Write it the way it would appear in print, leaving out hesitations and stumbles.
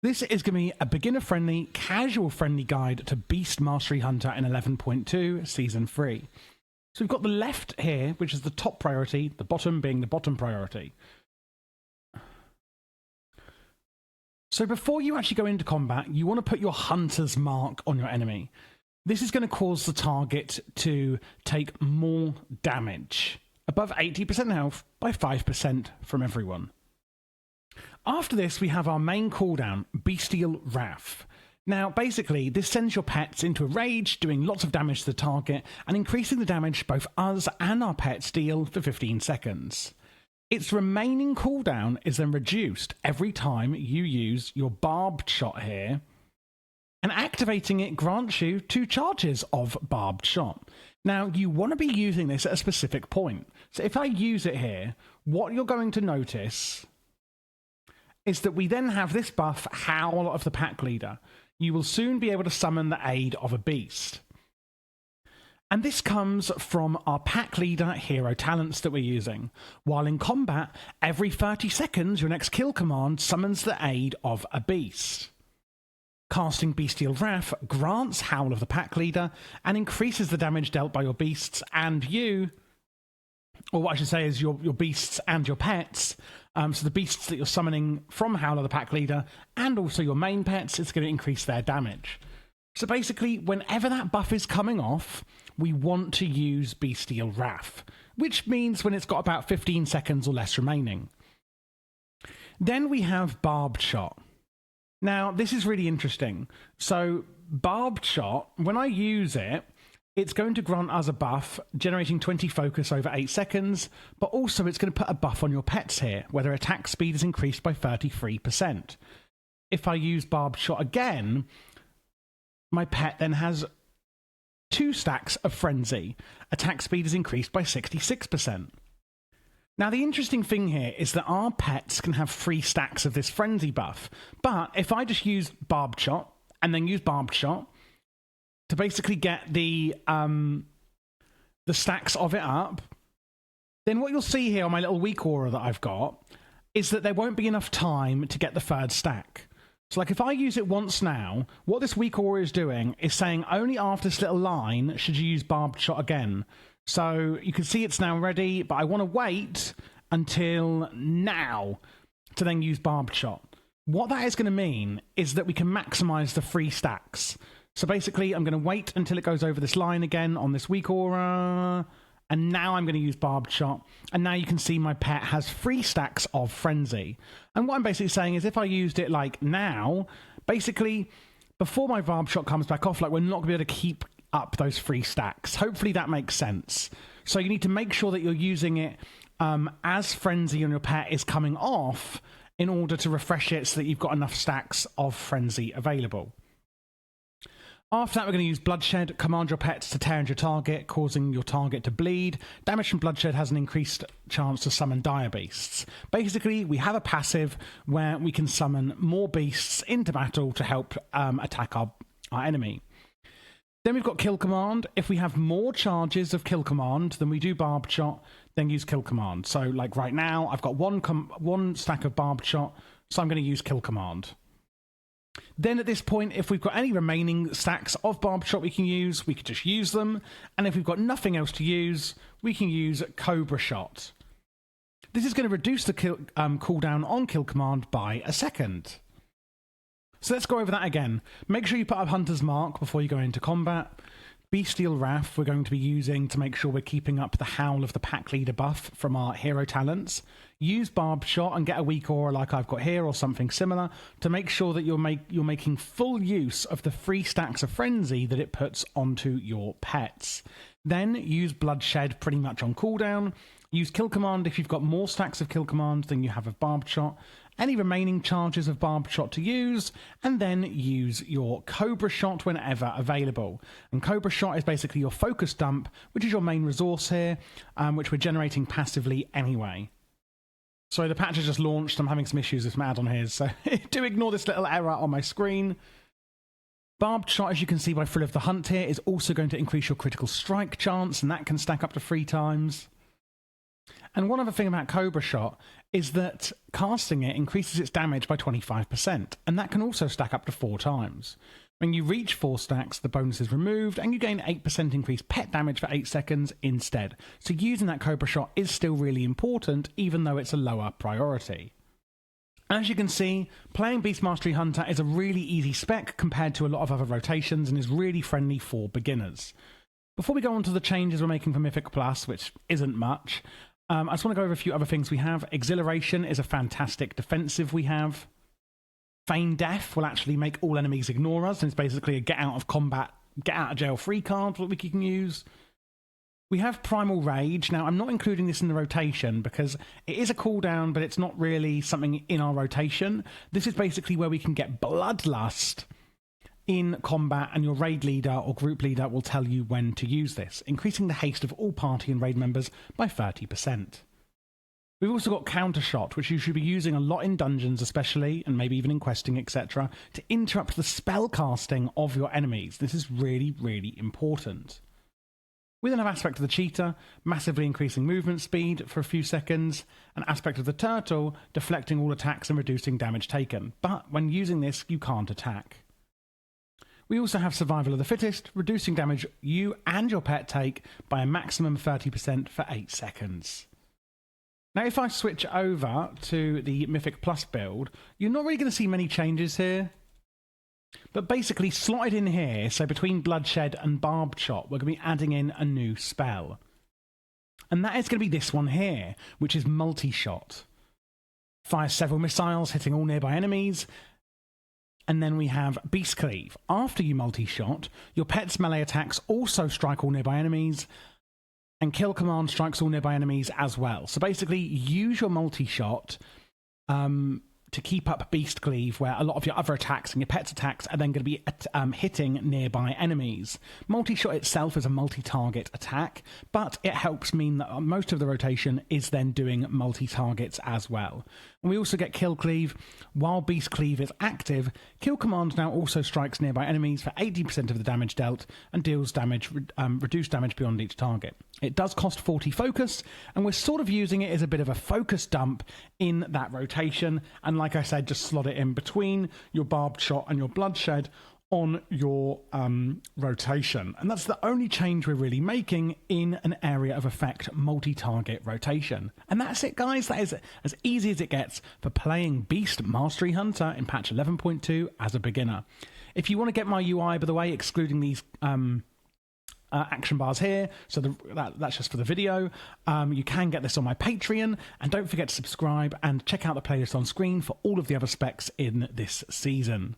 This is going to be a beginner-friendly, casual-friendly guide to Beast Mastery Hunter in 11.2 Season 3. So we've got the left here, which is the top priority, the bottom being the bottom priority. So before you actually go into combat, you want to put your Hunter's Mark on your enemy. This is going to cause the target to take more damage, above 80% health by 5% from everyone. After this, we have our main cooldown, Bestial Wrath. Now, basically, this sends your pets into a rage, doing lots of damage to the target, and increasing the damage both us and our pets deal for 15 seconds. Its remaining cooldown is then reduced every time you use your Barbed shot here, and activating it grants you 2 charges of Barbed shot. Now, you want to be using this at a specific point. So if I use it here, what you're going to notice is that we then have this buff, Howl of the Pack Leader. You will soon be able to summon the aid of a beast. And this comes from our Pack Leader hero talents that we're using. While in combat, every 30 seconds, your next kill command summons the aid of a beast. Casting Bestial Wrath grants Howl of the Pack Leader and increases the damage dealt by your beasts and you, or what I should say is your beasts and your pets. So the beasts that you're summoning from Howl of the Pack Leader and also your main pets, it's going to increase their damage. So basically, whenever that buff is coming off, we want to use Bestial Wrath, which means when it's got about 15 seconds or less remaining. Then we have Barbed Shot. Now, this is really interesting. So Barbed Shot, when I use it, it's going to grant us a buff, generating 20 focus over 8 seconds, but also it's going to put a buff on your pets here, where their attack speed is increased by 33%. If I use Barbed Shot again, my pet then has 2 stacks of Frenzy. Attack speed is increased by 66%. Now, the interesting thing here is that our pets can have 3 stacks of this Frenzy buff, but if I just use Barbed Shot and then use Barbed Shot, to basically get the stacks of it up, then what you'll see here on my little weak aura that I've got is that there won't be enough time to get the 3rd stack. So like if I use it once now, what this weak aura is doing is saying only after this little line should you use Barbed Shot again. So you can see it's now ready, but I want to wait until now to then use Barbed Shot. What that is going to mean is that we can maximize the 3 stacks. So basically, I'm going to wait until it goes over this line again on this weak aura, and now I'm going to use Barbed Shot, and now you can see my pet has 3 stacks of Frenzy. And what I'm basically saying is if I used it like now, basically, before my Barbed Shot comes back off, like we're not going to be able to keep up those 3 stacks. Hopefully that makes sense. So you need to make sure that you're using it as Frenzy on your pet is coming off in order to refresh it so that you've got enough stacks of Frenzy available. After that, we're going to use Bloodshed. Command your pets to tear into your target, causing your target to bleed. Damage from Bloodshed has an increased chance to summon dire beasts. Basically, we have a passive where we can summon more beasts into battle to help attack our enemy. Then we've got Kill Command. If we have more charges of Kill Command than we do Barbed Shot, then use Kill Command. So like right now, I've got one stack of Barbed Shot, so I'm going to use Kill Command. Then at this point, if we've got any remaining stacks of Barbed Shot we can just use them. And if we've got nothing else to use, we can use Cobra Shot. This is going to reduce the cooldown on Kill Command by a second. So let's go over that again. Make sure you put up Hunter's Mark before you go into combat. Bestial Wrath we're going to be using to make sure we're keeping up the Howl of the Pack Leader buff from our hero talents. Use Barbed Shot and get a weak aura like I've got here or something similar to make sure that you're making full use of the 3 stacks of Frenzy that it puts onto your pets. Then use Bloodshed pretty much on cooldown. Use Kill Command if you've got more stacks of Kill Command than you have of Barbed Shot. Any remaining charges of Barbed Shot to use, and then use your Cobra Shot whenever available. And Cobra Shot is basically your focus dump, which is your main resource here, which we're generating passively anyway. Sorry, the patch has just launched. I'm having some issues with some add-on here, so do ignore this little error on my screen. Barbed Shot, as you can see by Thrill of the Hunt here, is also going to increase your critical strike chance, and that can stack up to 3 times. And one other thing about Cobra Shot is that casting it increases its damage by 25%, and that can also stack up to 4 times. When you reach 4 stacks, the bonus is removed, and you gain 8% increased pet damage for 8 seconds instead. So using that Cobra Shot is still really important, even though it's a lower priority. As you can see, playing Beast Mastery Hunter is a really easy spec compared to a lot of other rotations and is really friendly for beginners. Before we go on to the changes we're making for Mythic Plus, which isn't much, I just want to go over a few other things we have. Exhilaration is a fantastic defensive we have. Feign Death will actually make all enemies ignore us, and it's basically a get out of combat, get out of jail free card that we can use. We have Primal Rage. Now, I'm not including this in the rotation because it is a cooldown, but it's not really something in our rotation. This is basically where we can get Bloodlust in combat, and your raid leader or group leader will tell you when to use this, increasing the haste of all party and raid members by 30%. We've also got Counter Shot, which you should be using a lot in dungeons especially, and maybe even in questing, etc., to interrupt the spell casting of your enemies. This is really, really important. We then have Aspect of the Cheetah, massively increasing movement speed for a few seconds, and Aspect of the Turtle, deflecting all attacks and reducing damage taken. But when using this, you can't attack. We also have Survival of the Fittest, reducing damage you and your pet take by a maximum 30% for 8 seconds. Now, if I switch over to the Mythic Plus build, you're not really going to see many changes here. But basically, slotted in here, so between Bloodshed and Barbed Shot, we're going to be adding in a new spell. And that is going to be this one here, which is Multi-Shot. Fires several missiles, hitting all nearby enemies. And then we have Beast Cleave. After you multi-shot, your pet's melee attacks also strike all nearby enemies, and Kill Command strikes all nearby enemies as well. So basically, use your multi-shot to keep up Beast Cleave, where a lot of your other attacks and your pet's attacks are then going to be hitting nearby enemies. Multi-shot itself is a multi-target attack, but it helps mean that most of the rotation is then doing multi-targets as well. And we also get Kill Cleave. While Beast Cleave is active, Kill Command now also strikes nearby enemies for 80% of the damage dealt and deals damage, reduced damage beyond each target. It does cost 40 focus, and we're sort of using it as a bit of a focus dump in that rotation. And like I said, just slot it in between your Barbed Shot and your Bloodshed on your rotation. And that's the only change we're really making in an area of effect multi-target rotation. And that's it, guys. That is as easy as it gets for playing Beast Mastery Hunter in patch 11.2 as a beginner. If you want to get my UI, by the way, excluding these action bars here, so that's just for the video, you can get this on my Patreon, and don't forget to subscribe and check out the playlist on screen for all of the other specs in this season.